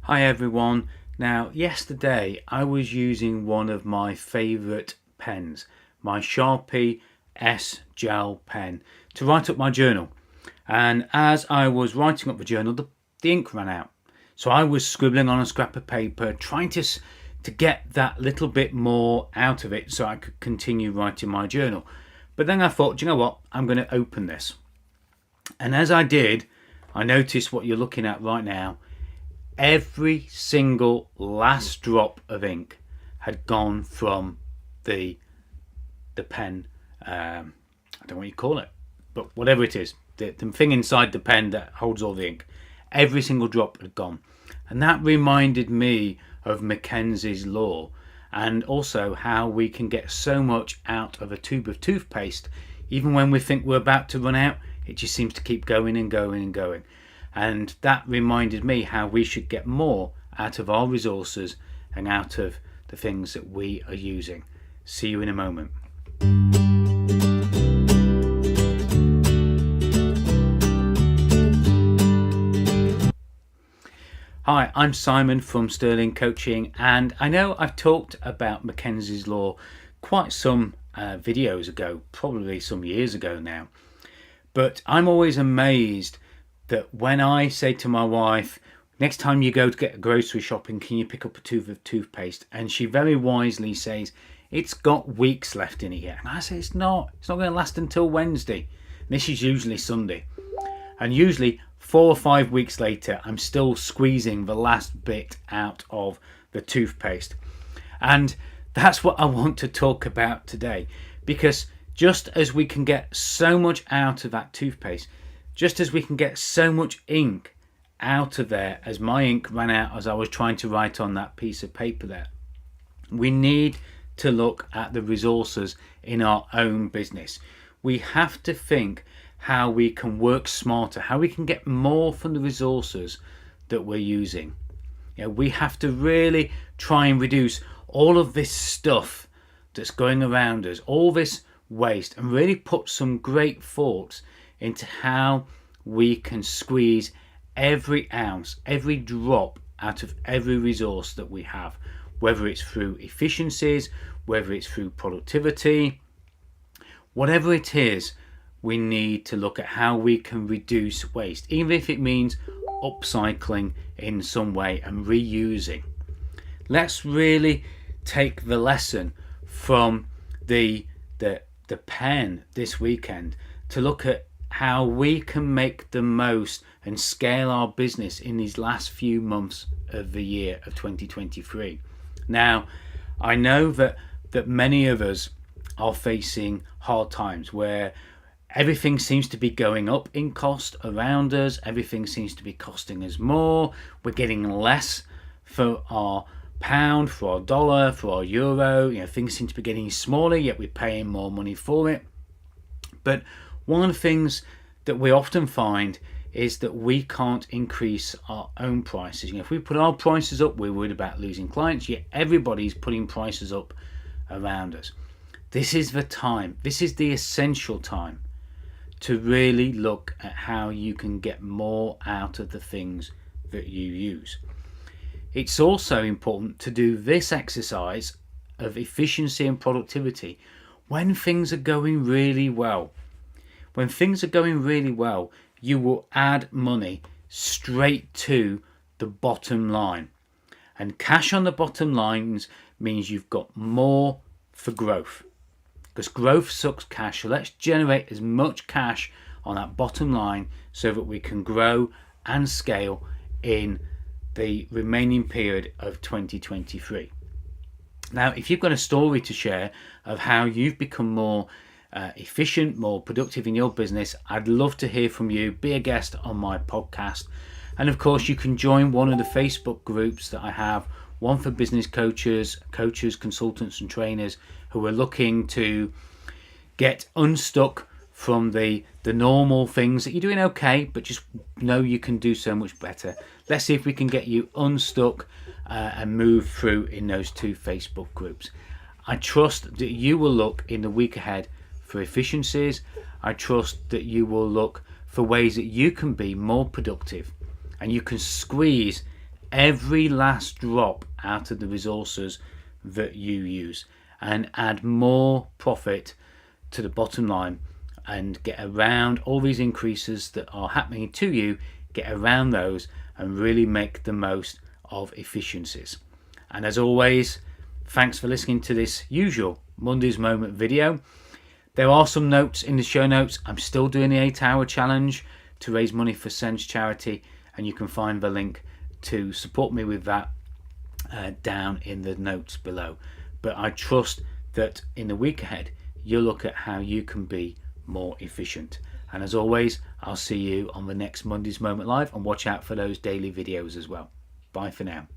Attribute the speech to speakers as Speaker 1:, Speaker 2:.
Speaker 1: Hi everyone. Now, yesterday I was using one of my favourite pens, my Sharpie S gel pen, to write up my journal. And as I was writing up the journal, the ink ran out. So I was scribbling on a scrap of paper, trying to get that little bit more out of it so I could continue writing my journal. But then I thought, do you know what? I'm going to open this. And as I did, I noticed what you're looking at right now. Every single last drop of ink had gone from the pen. I don't know what you call it, but whatever it is, the thing inside the pen that holds all the ink. Every single drop had gone, and that reminded me of Mackenzie's law, and also how we can get so much out of a tube of toothpaste, even when we think we're about to run out. It just seems to keep going and going and going. And that reminded me how we should get more out of our resources and out of the things that we are using. See you in a moment. Hi, I'm Simon from Sterling Coaching, and I know I've talked about Mackenzie's Law quite some videos ago, probably some years ago now. But I'm always amazed that when I say to my wife, next time you go to get grocery shopping, can you pick up a tube of toothpaste? And she very wisely says, it's got weeks left in it yet. And I say, it's not going to last until Wednesday. And this is usually Sunday. And usually 4 or 5 weeks later, I'm still squeezing the last bit out of the toothpaste. And that's what I want to talk about today. Because just as we can get so much out of that toothpaste, just as we can get so much ink out of there, as my ink ran out as I was trying to write on that piece of paper there, we need to look at the resources in our own business. We have to think how we can work smarter, how we can get more from the resources that we're using. We have to really try and reduce all of this stuff that's going around us, all this waste, and really put some great thoughts into how we can squeeze every ounce, every drop out of every resource that we have, whether it's through efficiencies, whether it's through productivity, whatever it is. We need to look at how we can reduce waste, even if it means upcycling in some way and reusing. Let's really take the lesson from the pen this weekend to look at how we can make the most and scale our business in these last few months of the year of 2023. Now, I know that many of us are facing hard times where everything seems to be going up in cost around us. Everything seems to be costing us more. We're getting less for our pound, for our dollar, for our euro. Things seem to be getting smaller, yet we're paying more money for it. But one of the things that we often find is that we can't increase our own prices. If we put our prices up, we're worried about losing clients, yet everybody's putting prices up around us. This is the time, this is the essential time to really look at how you can get more out of the things that you use. It's also important to do this exercise of efficiency and productivity when things are going really well. When things are going really well, you will add money straight to the bottom line. And cash on the bottom lines means you've got more for growth. Because growth sucks cash. So let's generate as much cash on that bottom line so that we can grow and scale in the remaining period of 2023. Now, if you've got a story to share of how you've become more efficient, more productive in your business, I'd love to hear from you. Be a guest on my podcast. And of course, you can join one of the Facebook groups that I have, one for business coaches, consultants and trainers who are looking to get unstuck from the normal things that you're doing okay, but just know you can do so much better. Let's see if we can get you unstuck and move through in those two Facebook groups. I trust that you will look in the week ahead for efficiencies. I trust that you will look for ways that you can be more productive and you can squeeze every last drop out of the resources that you use and add more profit to the bottom line, and get around all these increases that are happening to you, get around those and really make the most of efficiencies. And as always, thanks for listening to this usual Monday's Moment video. There are some notes in the show notes. I'm still doing the 8-hour challenge to raise money for Sense charity, and you can find the link to support me with that down in the notes below. But I trust that in the week ahead you'll look at how you can be more efficient. And as always, I'll see you on the next Monday's Moment Live, and watch out for those daily videos as well. Bye for now.